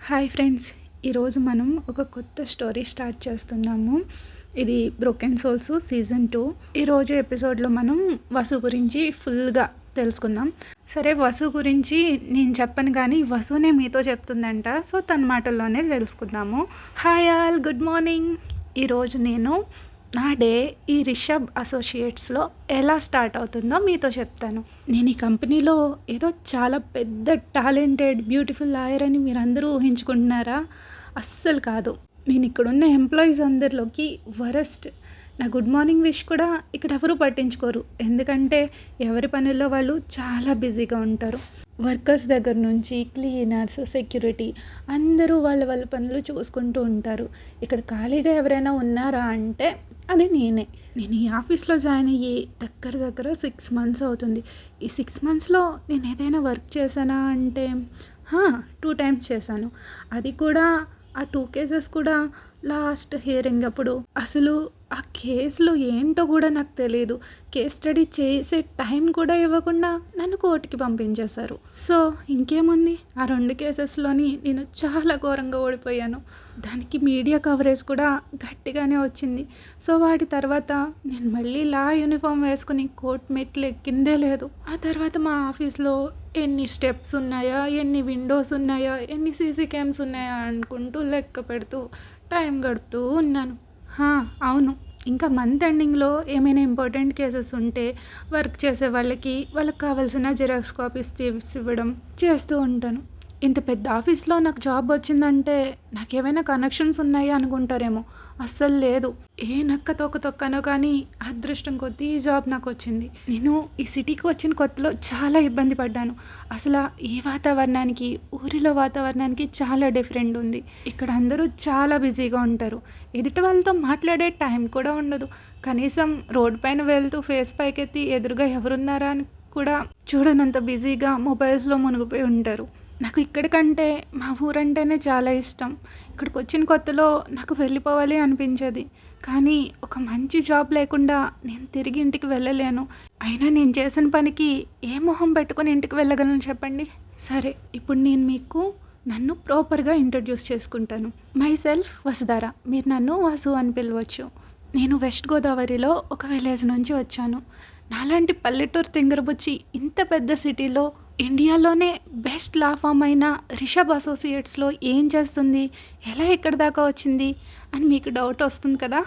Hi friends. ఈరోజు మనం ఒక కొత్త స్టోరీ స్టార్ట్ చేస్తున్నాము. ఇది బ్రోకెన్ సోల్స్ సీజన్ 2. ఈరోజు ఎపిసోడ్లో మనం వసు గురించి ఫుల్గా తెలుసుకుందాం. సరే, వసు గురించి నేను చెప్పను కానీ వసునే మీతో చెప్తుందంట. సో తన మాటల్లోనే తెలుసుకుందాము. Hi all, good morning. ఈరోజు నేను నా డే ఈ రిషబ్ అసోసియేట్స్లో ఎలా స్టార్ట్ అవుతుందో మీతో చెప్తాను. నేను ఈ కంపెనీలో ఏదో చాలా పెద్ద టాలెంటెడ్ బ్యూటిఫుల్ లాయర్ అని మీరందరూ ఊహించుకుంటున్నారా? అస్సలు కాదు. నేను ఇక్కడున్న ఎంప్లాయీస్ అందరిలోకి వరస్ట్. నా గుడ్ మార్నింగ్ విష్ కూడా ఇక్కడ ఎవరూ పట్టించుకోరు. ఎందుకంటే ఎవరి పనుల్లో వాళ్ళు చాలా బిజీగా ఉంటారు. వర్కర్స్ దగ్గర నుంచి క్లీనర్స్, సెక్యూరిటీ అందరూ వాళ్ళ పనులు చూసుకుంటూ ఉంటారు. ఇక్కడ ఖాళీగా ఎవరైనా ఉన్నారా అంటే అది నేనే. నేను ఈ ఆఫీస్లో జాయిన్ అయ్యి దగ్గర 6 months అవుతుంది. ఈ 6 monthsలో నేను ఏదైనా వర్క్ చేశానా అంటే 2 times చేశాను. అది కూడా ఆ 2 cases కూడా లాస్ట్ హియరింగ్ అప్పుడు. అసలు ఆ కేసులో ఏంటో కూడా నాకు తెలియదు. కేస్ స్టడీ చేసే టైం కూడా ఇవ్వకుండా నన్ను కోర్టుకి పంపించేశారు. సో ఇంకేముంది, ఆ 2 కేసెస్లోని నేను చాలా ఘోరంగా ఓడిపోయాను. దానికి మీడియా కవరేజ్ కూడా గట్టిగానే వచ్చింది. సో వాటి తర్వాత నేను మళ్ళీ లా యూనిఫామ్ వేసుకుని కోర్టు మెట్లు ఎక్కిందే లేదు. ఆ తర్వాత మా ఆఫీస్లో ఎన్ని స్టెప్స్ ఉన్నాయా, ఎన్ని విండోస్ ఉన్నాయా, ఎన్ని సీసీ క్యామ్స్ ఉన్నాయా అనుకుంటూ లెక్క పెడుతూ టైం గడుపుతూ ఉన్నాను. అవును, ఇంకా మంత్ ఎండింగ్లో ఏమైనా ఇంపార్టెంట్ కేసెస్ ఉంటే వర్క్ చేసే వాళ్ళకి కావాల్సిన జిరాక్స్ కాపీస్ తీసి ఇవ్వడం చేస్తూ ఉంటాను. ఇంత పెద్ద ఆఫీస్లో నాకు జాబ్ వచ్చిందంటే నాకేమైనా కనెక్షన్స్ ఉన్నాయా అనుకుంటారేమో. అస్సలు లేదు. ఏ నక్క తొక్కనో కానీ అదృష్టం కొద్దీ ఈ జాబ్ నాకు వచ్చింది. నేను ఈ సిటీకి వచ్చిన కొత్తలో చాలా ఇబ్బంది పడ్డాను. అసలు ఈ వాతావరణానికి ఊరిలో వాతావరణానికి చాలా డిఫరెంట్ ఉంది. ఇక్కడ అందరూ చాలా బిజీగా ఉంటారు. ఎదుటి వాళ్ళతో మాట్లాడే టైం కూడా ఉండదు. కనీసం రోడ్డు పైన వెళ్తూ ఫేస్ పైకెత్తి ఎదురుగా ఎవరున్నారా అని కూడా చూడనంత బిజీగా మొబైల్స్లో మునిగిపోయి ఉంటారు. నాకు ఇక్కడికంటే మా ఊరంటేనే చాలా ఇష్టం. ఇక్కడికి వచ్చిన కొత్తలో నాకు వెళ్ళిపోవాలి అనిపించేది. కానీ ఒక మంచి జాబ్ లేకుండా నేను తిరిగి ఇంటికి వెళ్ళలేను. అయినా నేను చేసిన పనికి ఏ మొహం పెట్టుకొని ఇంటికి వెళ్ళగలను చెప్పండి. సరే, ఇప్పుడు నేను మీకు నన్ను ప్రాపర్గా ఇంట్రడ్యూస్ చేసుకుంటాను. My self Vasudhara. మీరు నన్ను వసు అని పిలవచ్చు. నేను వెస్ట్ గోదావరిలో ఒక విలేజ్ నుంచి వచ్చాను. నాలాంటి పల్లెటూరు తింగరబుచ్చి ఇంత పెద్ద సిటీలో ఇండియాలోనే బెస్ట్ లా ఫామ్ అయిన రిషబ్ అసోసియేట్స్లో ఏం చేస్తుంది, ఎలా ఇక్కడి దాకా వచ్చింది అని మీకు డౌట్ వస్తుంది కదా.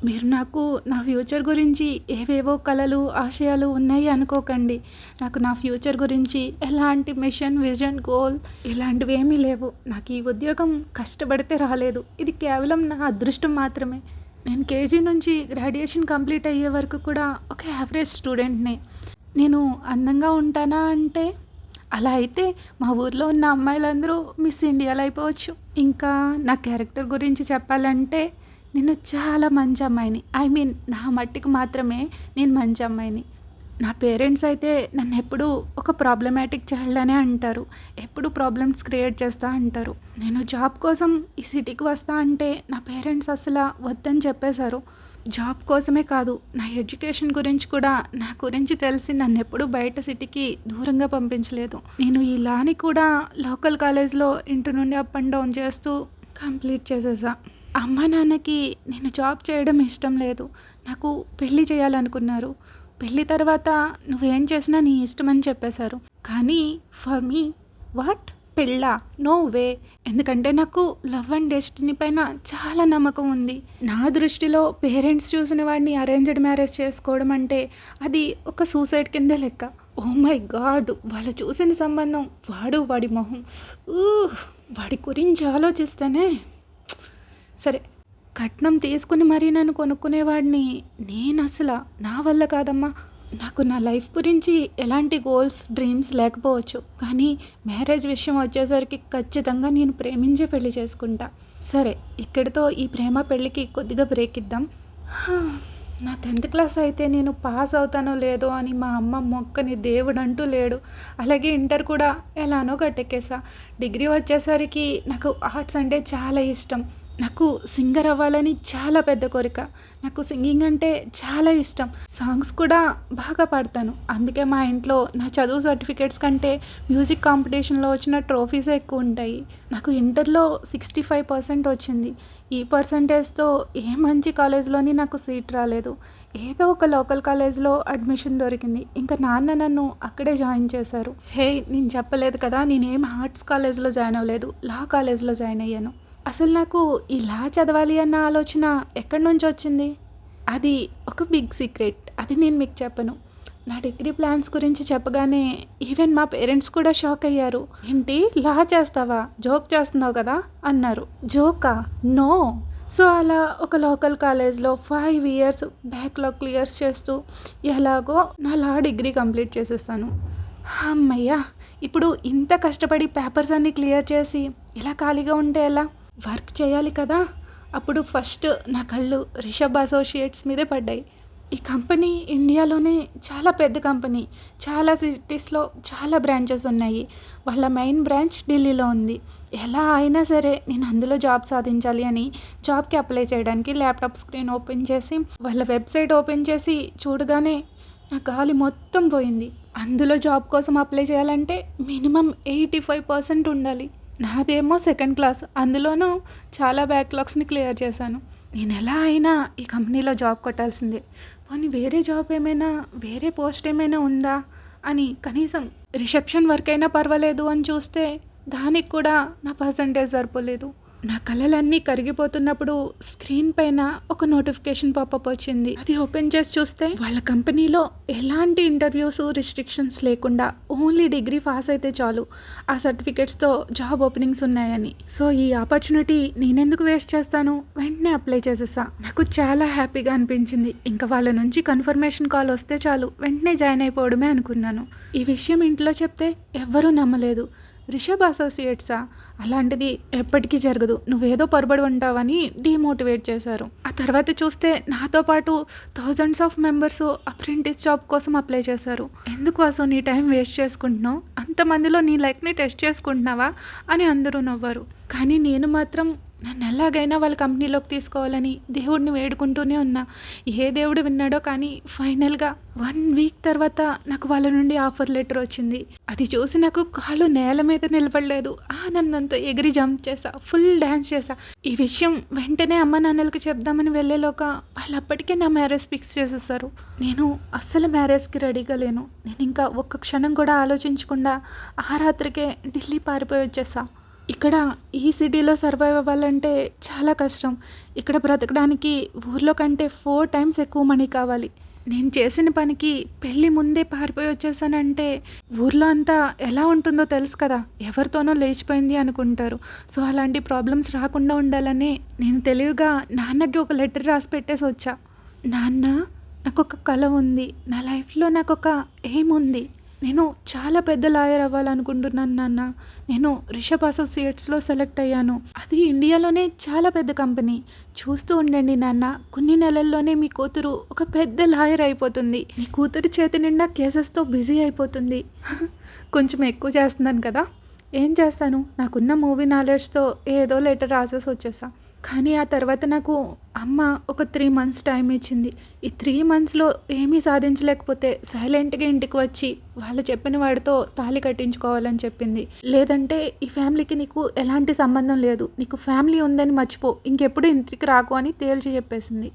మీరు నాకు నా ఫ్యూచర్ గురించి ఏవేవో కలలు ఆశయాలు ఉన్నాయి అనుకోకండి. నాకు నా ఫ్యూచర్ గురించి ఎలాంటి మిషన్, విజన్, గోల్ ఇలాంటివి ఏమీ లేవు. నాకు ఈ ఉద్యోగం కష్టపడితే రాలేదు. ఇది కేవలం నా అదృష్టం మాత్రమే. నేను కేజీ నుంచి గ్రాడ్యుయేషన్ కంప్లీట్ అయ్యే వరకు కూడా ఒక యావరేజ్ స్టూడెంట్నే. నేను అందంగా ఉంటానా అంటే అలా అయితే మా ఊర్లో ఉన్న అమ్మాయిలందరూ మిస్ ఇండియాలో అయిపోవచ్చు. ఇంకా నా క్యారెక్టర్ గురించి చెప్పాలంటే నేను చాలా మంచి అమ్మాయిని. నా మట్టికి మాత్రమే నేను మంచి అమ్మాయిని. నా పేరెంట్స్ అయితే నన్ను ఎప్పుడూ ఒక ప్రాబ్లమాటిక్ చైల్డ్ అనే అంటారు. ఎప్పుడు ప్రాబ్లమ్స్ క్రియేట్ చేస్తూ అంటారు. నేను జాబ్ కోసం ఈ సిటీకి వస్తా అంటే నా పేరెంట్స్ అసలు వద్దని చెప్పేశారు. జాబ్ కోసమే కాదు, నా ఎడ్యుకేషన్ గురించి కూడా నా గురించి తెలిసి నన్ను ఎప్పుడూ బయట సిటీకి దూరంగా పంపించలేదు. నేను ఈ లాని కూడా లోకల్ కాలేజ్లో ఇంటి నుండి అప్ అండ్ డౌన్ చేస్తూ కంప్లీట్ చేసేసా. అమ్మ నాన్నకి నేను జాబ్ చేయడం ఇష్టం లేదు. నాకు పెళ్ళి చేయాలనుకున్నారు. పెళ్ళి తర్వాత నువ్వేం చేసినా నీ ఇష్టం అని చెప్పేశారు. కానీ ఫర్ మీ వాట్, పెళ్ళా? No way. ఎందుకంటే నాకు లవ్ అండ్ డెస్టినీ పైన చాలా నమ్మకం ఉంది. నా దృష్టిలో పేరెంట్స్ చూసిన వాడిని అరేంజ్డ్ మ్యారేజ్ చేసుకోవడం అంటే అది ఒక సూసైడ్ కిందే లెక్క. ఓ మై గాడ్, వాళ్ళు చూసిన సంబంధం, వాడి మొహం, వాడి గురించి ఆలోచిస్తేనే సరే. కట్నం తీసుకుని మరీ నన్ను కొనుక్కునేవాడిని నేను అసలు నా వల్ల కాదమ్మా. నాకు నా లైఫ్ గురించి ఎలాంటి గోల్స్, డ్రీమ్స్ లేకపోవచ్చు. కానీ మ్యారేజ్ విషయం వచ్చేసరికి ఖచ్చితంగా నేను ప్రేమించే పెళ్లి చేసుకుంటా. సరే, ఇక్కడితో ఈ ప్రేమ పెళ్ళికి కొద్దిగా బ్రేక్ ఇద్దాం. నా 10th క్లాస్ అయితే నేను పాస్ అవుతానో లేదో అని మా అమ్మ మొక్కని దేవుడు అంటూ లేడు. అలాగే ఇంటర్ కూడా ఎలానో గట్టెక్కేసా. డిగ్రీ వచ్చేసరికి నాకు ఆర్ట్స్ అంటే చాలా ఇష్టం. నాకు సింగర్ అవ్వాలని చాలా పెద్ద కోరిక. నాకు సింగింగ్ అంటే చాలా ఇష్టం. సాంగ్స్ కూడా బాగా పాడతాను. అందుకే మా ఇంట్లో నా చదువు సర్టిఫికేట్స్ కంటే మ్యూజిక్ కాంపిటీషన్‌లో వచ్చిన ట్రోఫీసే ఎక్కువుంటాయి. నాకు ఇంటర్‌లో 65% వచ్చింది. ఈ పర్సెంటేజ్‌తో ఏ మంచి కాలేజ్‌లోని నాకు సీట్ రాలేదు. ఏదో ఒక లోకల్ కాలేజ్‌లో అడ్మిషన్ దొరికింది. ఇంక నాన్న నన్ను అక్కడే జాయిన్ చేశారు. హే! నేను చెప్పలేదు కదా! నేనేం ఆర్ట్స్ కాలేజ్‌లో జాయిన్ అవ్వలేదు. లా కాలేజ్‌లో జాయిన్ అయ్యాను. అసలు నాకు ఇలా చదవాలి అన్న ఆలోచన ఎక్కడి నుంచొచ్చింది? అది ఒక బిగ్ సీక్రెట్. అది నేను మీకు చెప్పను. నా డిగ్రీ ప్లాన్స్ గురించి చెప్పగానే ఈవెన్ మా పేరెంట్స్ కూడా షాక్ అయ్యారు. "ఏంటి లా చేస్తావా? జోక్ చేస్తున్నావు కదా!" అన్నారు. జోకా? నో. సో, అలా ఒక లోకల్ కాలేజ్‌లో 5 ఇయర్స్ బ్యాక్‌లాగ్ క్లియర్స్ చేస్తూ ఎలాగో నా లా డిగ్రీ కంప్లీట్ చేసేసాను. హమ్మయ్య! ఇప్పుడు ఇంత కష్టపడి పేపర్స్ అన్నీ క్లియర్ చేసి ఇలా ఖాళీగా ఉంటే ఎలా? వర్క్ చేయాలి కదా! అప్పుడు ఫస్ట్ నా కళ్ళు రిషబ్ అసోసియేట్స్ మీదే పడ్డాయి. ఈ కంపెనీ ఇండియాలోనే చాలా పెద్ద కంపెనీ. చాలా సిటీస్‌లో చాలా బ్రాంచెస్ ఉన్నాయి. వాళ్ళ మెయిన్ బ్రాంచ్ ఢిల్లీలో ఉంది. ఎలా అయినా సరే నేను అందులో జాబ్ సాధించాలి అని జాబ్‌కి అప్లై చేయడానికి ల్యాప్‌టాప్ స్క్రీన్ ఓపెన్ చేసి, వాళ్ళ వెబ్‌సైట్ ఓపెన్ చేసి చూడగానే నా గాలి మొత్తం పోయింది. అందులో జాబ్ కోసం అప్లై చేయాలంటే మినిమమ్ 85% ఉండాలి. నాదేమో సెకండ్ క్లాస్. అందులోనూ చాలా బ్యాక్‌లాగ్స్‌ని క్లియర్ చేశాను. నేనెలా అయినా ఈ కంపెనీలో జాబ్ కొట్టాల్సిందే. పోనీ వేరే జాబ్ ఏమైనా, వేరే పోస్ట్ ఏమైనా ఉందా అని కనీసం రిసెప్షన్ వర్క్ అయినా పర్వాలేదు అని చూస్తే దానికి కూడా నా పర్సెంటేజ్ సరిపోలేదు. నా కలలన్నీ కరిగిపోతున్నప్పుడు స్క్రీన్ పైన ఒక నోటిఫికేషన్ పాపప్ వచ్చింది. అది ఓపెన్ చేసి చూస్తే వాళ్ళ కంపెనీలో ఎలాంటి ఇంటర్వ్యూస్ రిస్ట్రిక్షన్స్ లేకుండా ఓన్లీ డిగ్రీ పాస్ అయితే చాలు ఆ సర్టిఫికేట్స్తో జాబ్ ఓపెనింగ్స్ ఉన్నాయని. సో ఈ ఆపర్చునిటీ నేనెందుకు వేస్ట్ చేస్తాను? వెంటనే అప్లై చేసేసా. నాకు చాలా హ్యాపీగా అనిపించింది. ఇంకా వాళ్ళ నుంచి కన్ఫర్మేషన్ కాల్ వస్తే చాలు వెంటనే జాయిన్ అయిపోవడమే అనుకున్నాను. ఈ విషయం ఇంట్లో చెప్తే ఎవ్వరూ నమ్మలేదు. రిషబ్ అసోసియేట్సా? అలాంటిది ఎప్పటికీ జరగదు. నువ్వేదో పొరబడి ఉంటావని డీమోటివేట్ చేశారు. ఆ తర్వాత చూస్తే నాతో పాటు thousands of members apprentice job కోసం అప్లై చేశారు. ఎందుకు వాసు నీ టైం వేస్ట్ చేసుకుంటున్నావు? అంతమందిలో నీ లైఫ్ని టెస్ట్ చేసుకుంటున్నావా అని అందరూ నవ్వారు. కానీ నేను మాత్రం నన్ను ఎలాగైనా వాళ్ళ కంపెనీలోకి తీసుకోవాలని దేవుడిని వేడుకుంటూనే ఉన్నా. ఏ దేవుడు విన్నాడో కానీ ఫైనల్గా 1 వీక్ తర్వాత నాకు వాళ్ళ నుండి ఆఫర్ లెటర్ వచ్చింది. అది చూసి నాకు కాళ్ళు నేల మీద నిలబడలేదు. ఆనందంతో ఎగిరి జంప్ చేశా, ఫుల్ డ్యాన్స్ చేశా. ఈ విషయం వెంటనే అమ్మ నాన్నలకి చెప్దామని వెళ్ళేలోగా వాళ్ళు అప్పటికే నా మ్యారేజ్ ఫిక్స్ చేసేసారు. నేను అస్సలు మ్యారేజ్కి రెడీగా లేను. నేను ఇంకా ఒక్క క్షణం కూడా ఆలోచించకుండా ఆ రాత్రికే ఢిల్లీ పారిపోయి వచ్చేసా. ఇక్కడ ఈ సిటీలో సర్వైవ్ అవ్వాలంటే చాలా కష్టం. ఇక్కడ బ్రతకడానికి ఊర్లో కంటే 4 టైమ్స్ ఎక్కువ మనీ కావాలి. నేను చేసిన పనికి పెళ్ళి ముందే పారిపోయి వచ్చేసానంటే ఊర్లో అంతా ఎలా ఉంటుందో తెలుసు కదా! ఎవరితోనో లేచిపోయింది అనుకుంటారు. సో అలాంటి ప్రాబ్లమ్స్ రాకుండా ఉండాలని నేను తెలివిగా నాన్నకి ఒక లెటర్ రాసి పెట్టేసి వచ్చా. నాన్న, నాకొక కల ఉంది. నా లైఫ్‌లో నాకొక ఎయిమ్ ఉంది. నేను చాలా పెద్ద లాయర్ అవ్వాలనుకుంటున్నాను నాన్న. నేను రిషబ్ అసోసియేట్స్‌లో సెలెక్ట్ అయ్యాను. అది ఇండియాలోనే చాలా పెద్ద కంపెనీ. చూస్తూ ఉండండి నాన్న. కొన్ని నెలల్లోనే మీ కూతురు ఒక పెద్ద లాయర్ అయిపోతుంది. మీ కూతురు చేతి నిండా కేసెస్‌తో బిజీ అయిపోతుంది. కొంచెం ఎక్కువ చేస్తున్నాను కదా! ఏం చేస్తాను? నాకున్న మూవీ నాలెడ్జ్‌తో ఏదో లెటర్ రాసేసి వచ్చేసా. కానీ ఆ తర్వాత నాకు అమ్మ ఒక 3 మంత్స్ టైం ఇచ్చింది. ఈ 3 మంత్స్‌లో ఏమీ సాధించలేకపోతే సైలెంట్‌గా ఇంటికి వచ్చి వాళ్ళు చెప్పిన వాడితో తాళి కట్టించుకోవాలని చెప్పింది. లేదంటే ఈ ఫ్యామిలీకి నీకు ఎలాంటి సంబంధం లేదు. నీకు ఫ్యామిలీ ఉందని మర్చిపో. ఇంకెప్పుడు ఇంటికి రాకు అని తేల్చి చెప్పేసింది.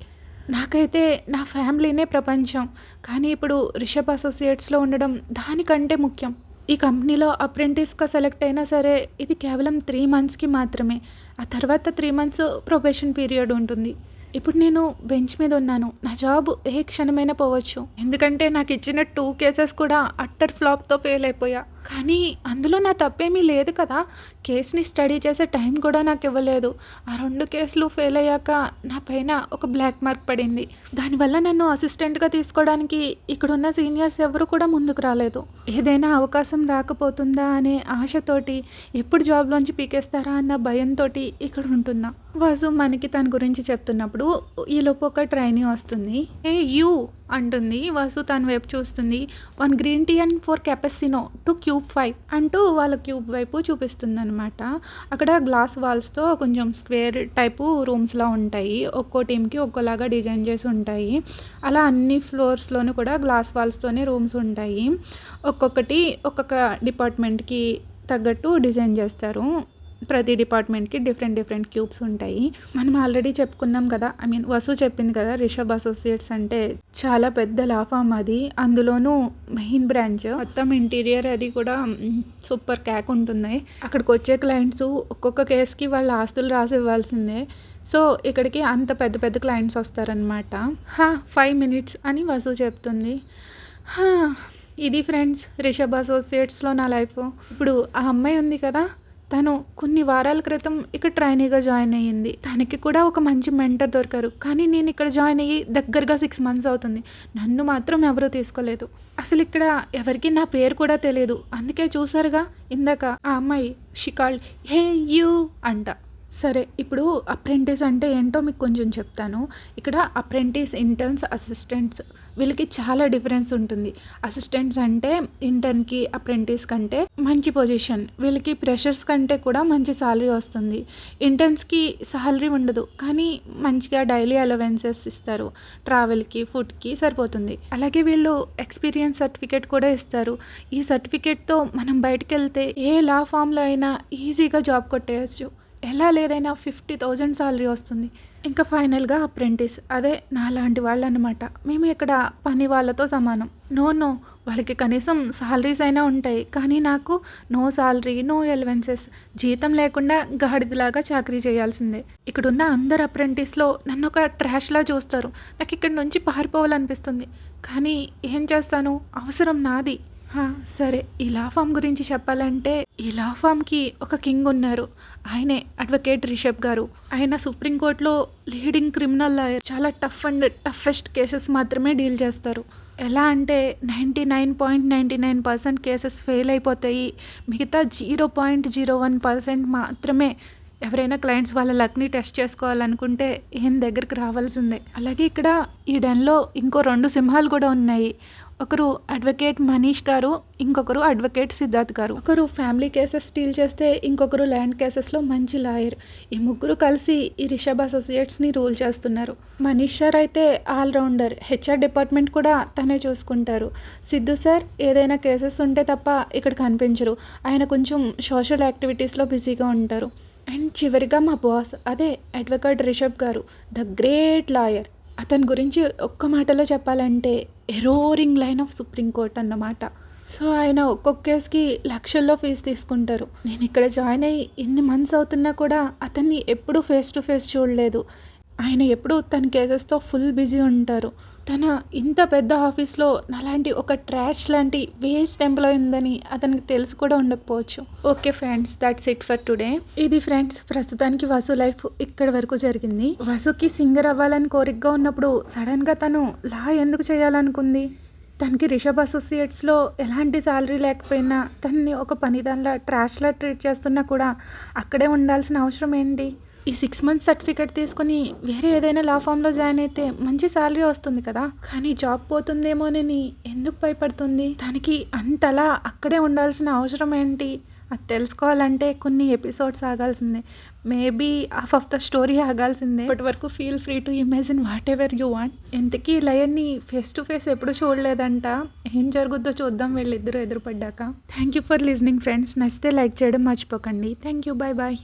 నాకైతే నా ఫ్యామిలీనే ప్రపంచం. కానీ ఇప్పుడు రిషబ్ అసోసియేట్స్‌లో ఉండడం దానికంటే ముఖ్యం. ఈ కంపెనీలో అప్రెంటిస్‌గా సెలెక్ట్ అయినా సరే ఇది కేవలం 3 మంత్స్‌కి మాత్రమే. ఆ తర్వాత 3 మంత్స్ ప్రొబేషన్ పీరియడ్ ఉంటుంది. ఇప్పుడు నేను బెంచ్ మీద ఉన్నాను. నా జాబ్ ఏ క్షణమైనా పోవచ్చు. ఎందుకంటే నాకు ఇచ్చిన 2 కేసెస్ కూడా అట్టర్ ఫ్లాప్‌తో ఫెయిల్ అయిపోయా. కానీ అందులో నా తప్పేమీ లేదు కదా! కేస్‌ని స్టడీ చేసే టైం కూడా నాకు ఇవ్వలేదు. ఆ 2 కేసులు ఫెయిల్ అయ్యాక నా పైన ఒక బ్లాక్ మార్క్ పడింది. దానివల్ల నన్ను అసిస్టెంట్‌గా తీసుకోవడానికి ఇక్కడున్న సీనియర్స్ ఎవరు కూడా ముందుకు రాలేదు. ఏదైనా అవకాశం రాకపోతుందా అనే ఆశతోటి, ఎప్పుడు జాబ్‌లోంచి పీకేస్తారా అన్న భయంతోటి ఇక్కడ ఉంటున్నా. వాసు మనకి తన గురించి చెప్తున్నప్పుడు ఈలోపు ఒక ట్రైనీ వస్తుంది. "ఏ యూ" అంటుంది. వసు తన వైపు చూస్తుంది. 1 గ్రీన్ టీ అండ్ 4 కెపాసినో టు క్యూబ్ 5 అంటూ వాళ్ళ క్యూబ్ వైపు చూపిస్తుందనమాట. అక్కడ గ్లాస్ వాల్స్‌తో కొంచెం స్క్వేర్ టైపు రూమ్స్‌లా ఉంటాయి. ఒక్కో టీమ్‌కి ఒక్కోలాగా డిజైన్ చేసి ఉంటాయి. అలా అన్ని ఫ్లోర్స్‌లోనూ కూడా గ్లాస్ వాల్స్‌తోనే రూమ్స్ ఉంటాయి. ఒక్కొక్కటి ఒక్కొక్క డిపార్ట్మెంట్‌కి తగ్గట్టు డిజైన్ చేస్తారు. ప్రతి డిపార్ట్మెంట్‌కి డిఫరెంట్ క్యూబ్స్ ఉంటాయి. మనం ఆల్రెడీ చెప్పుకున్నాం కదా! వసు చెప్పింది కదా! రిషబ్ అసోసియేట్స్ అంటే చాలా పెద్ద లా ఫర్మ్ అది. అందులోనూ మెయిన్ బ్రాంచ్. మొత్తం ఇంటీరియర్ అది కూడా సూపర్ క్యాక్ ఉంటుంది. అక్కడికొచ్చే క్లయింట్స్ ఒక్కొక్క కేస్‌కి వాళ్ళ ఆస్తులు రాసి ఇవ్వాల్సిందే. సో, ఇక్కడికి అంత పెద్ద క్లయింట్స్ వస్తారనమాట. 5 మినిట్స్ అని వసు చెప్తుంది. హా! ఇది ఫ్రెండ్స్ రిషబ్ అసోసియేట్స్‌లో నా లైఫ్. ఇప్పుడు ఆ అమ్మాయి ఉంది కదా! తను కొన్ని వారాల క్రితం ఇక్కడ ట్రైనీగా జాయిన్ అయ్యింది. తనకి కూడా ఒక మంచి మెంటర్ దొరికారు. కానీ నేను ఇక్కడ జాయిన్ అయ్యి దగ్గరగా 6 మంత్స్ అవుతుంది. నన్ను మాత్రం ఎవరూ తీసుకోలేదు. అసలు ఇక్కడ ఎవరికీ నా పేరు కూడా తెలియదు. అందుకే చూసారుగా ఇందాక ఆ అమ్మాయి షీ కాల్డ్ హే యూ అంట. సరే, ఇప్పుడు అప్రెంటిస్ అంటే ఏంటో మీకు కొంచెం చెప్తాను. ఇక్కడ అప్రెంటిస్, ఇంటర్న్స్, అసిస్టెంట్స్ వీళ్ళకి చాలా డిఫరెన్స్ ఉంటుంది. అసిస్టెంట్స్ అంటే ఇంటర్న్కి, అప్రెంటిస్ కంటే మంచి పొజిషన్. వీళ్ళకి ఫ్రెషర్స్ కంటే కూడా మంచి సాలరీ వస్తుంది. ఇంటర్న్స్కి సాలరీ ఉండదు, కానీ మంచిగా డైలీ అలవెన్సెస్ ఇస్తారు. ట్రావెల్కి, ఫుడ్కి సరిపోతుంది. అలాగే వీళ్ళు ఎక్స్పీరియన్స్ సర్టిఫికేట్ కూడా ఇస్తారు. ఈ సర్టిఫికేట్తో మనం బయటకు వెళ్తే ఏ లా ఫామ్లో అయినా ఈజీగా జాబ్ కొట్టేయచ్చు. ఎలా లేదైనా 50,000 సాలరీ వస్తుంది. ఇంకా ఫైనల్గా అప్రెంటిస్, అదే నాలాంటి వాళ్ళు అనమాట. మేము ఇక్కడ పని వాళ్ళతో సమానం. నో వాళ్ళకి కనీసం సాలరీస్ అయినా ఉంటాయి, కానీ నాకు నో సాలరీ, నో ఎలవెన్సెస్, జీతం లేకుండా గాడిదలాగా చాకరీ చేయాల్సిందే. ఇక్కడున్న అందరు అప్రెంటిస్లో నన్ను ఒక ట్రాష్లా చూస్తారు. నాకు ఇక్కడ నుంచి పారిపోవాలనిపిస్తుంది, కానీ ఏం చేస్తాను, అవసరం నాది. సరే, ఈ లా ఫామ్ గురించి చెప్పాలంటే ఈ లా ఫామ్కి ఒక కింగ్ ఉన్నారు. ఆయనే అడ్వకేట్ రిషబ్ గారు. ఆయన సుప్రీంకోర్టులో లీడింగ్ క్రిమినల్ లాయర్. చాలా టఫెస్ట్ కేసెస్ మాత్రమే డీల్ చేస్తారు. ఎలా అంటే 99.99% కేసెస్ ఫెయిల్ అయిపోతాయి. మిగతా 0.01% మాత్రమే ఎవరైనా క్లయింట్స్ వాళ్ళ లక్ని టెస్ట్ చేసుకోవాలనుకుంటే ఈయన దగ్గరికి రావాల్సిందే. అలాగే ఇక్కడ ఈ డెన్లో ఇంకో 2 సింహాలు కూడా ఉన్నాయి. ఒకరు అడ్వకేట్ మనీష్ గారు, ఇంకొకరు అడ్వకేట్ సిద్ధార్థ్ గారు. ఒకరు ఫ్యామిలీ కేసెస్ డీల్ చేస్తే ఇంకొకరు ల్యాండ్ కేసెస్లో మంచి లాయర్. ఈ ముగ్గురు కలిసి ఈ రిషబ్ అసోసియేట్స్ని రూల్ చేస్తున్నారు. మనీష్ సార్ అయితే ఆల్రౌండర్. హెచ్ఆర్ డిపార్ట్మెంట్ కూడా తనే చూసుకుంటారు. సిద్ధు సార్ ఏదైనా కేసెస్ ఉంటే తప్ప ఇక్కడ కనిపించరు. ఆయన కొంచెం సోషల్ యాక్టివిటీస్లో బిజీగా ఉంటారు. అండ్ చివరిగా మా బాస్, అదే అడ్వకేట్ రిషబ్ గారు, ద గ్రేట్ లాయర్. అతని గురించి ఒక్క మాటలో చెప్పాలంటే ఎరోరింగ్ లైన్ ఆఫ్ సుప్రీంకోర్ట్ అన్నమాట. సో ఆయన ఒక్కొక్క కేసుకి లక్షల్లో ఫీజు తీసుకుంటారు. నేను ఇక్కడ జాయిన్ అయ్యి ఎన్ని మంత్స్ అవుతున్నా కూడా అతన్ని ఎప్పుడూ ఫేస్ టు ఫేస్ చూడలేదు. ఆయన ఎప్పుడూ తన కేసెస్తో ఫుల్ బిజీ ఉంటారు. తన ఇంత పెద్ద ఆఫీస్లో నాలాంటి ఒక ట్రాష్ లాంటి వేస్ట్ ఎంప్లాయ్ ఉందని అతనికి తెలిసి కూడా ఉండకపోవచ్చు. Okay friends, that's it for today. ఇది ఫ్రెండ్స్ ప్రస్తుతానికి వసు లైఫ్ ఇక్కడ వరకు జరిగింది. వసుకి సింగర్ అవ్వాలని కోరికగా ఉన్నప్పుడు సడన్గా తను లా ఎందుకు చేయాలనుకుంది? తనకి రిషబ్ అసోసియేట్స్లో ఎలాంటి సాలరీ లేకపోయినా తనని ఒక పనిదానిలా ట్రాష్లా ట్రీట్ చేస్తున్నా కూడా అక్కడే ఉండాల్సిన అవసరం ఏంటి? ఈ 6 మంత్స్ సర్టిఫికేట్ తీసుకుని వేరే ఏదైనా లా ఫామ్లో జాయిన్ అయితే మంచి సాలరీ వస్తుంది కదా, కానీ జాబ్ పోతుందేమోనని ఎందుకు భయపడుతుంది? దానికి అంతలా అక్కడే ఉండాల్సిన అవసరం ఏంటి? అది తెలుసుకోవాలంటే కొన్ని ఎపిసోడ్స్ ఆగాల్సిందే. Maybe half of the story ఆగాల్సిందే. ఇప్పటి వరకు feel free to imagine whatever you want. ఎంతకీ లయన్ని ఫేస్ టు ఫేస్ ఎప్పుడు చూడలేదంట. ఏం జరుగుద్దో చూద్దాం వీళ్ళిద్దరూ ఎదురుపడ్డాక. Thank you for listening friends. నచ్చితే లైక్ చేయడం మర్చిపోకండి. Thank you, bye.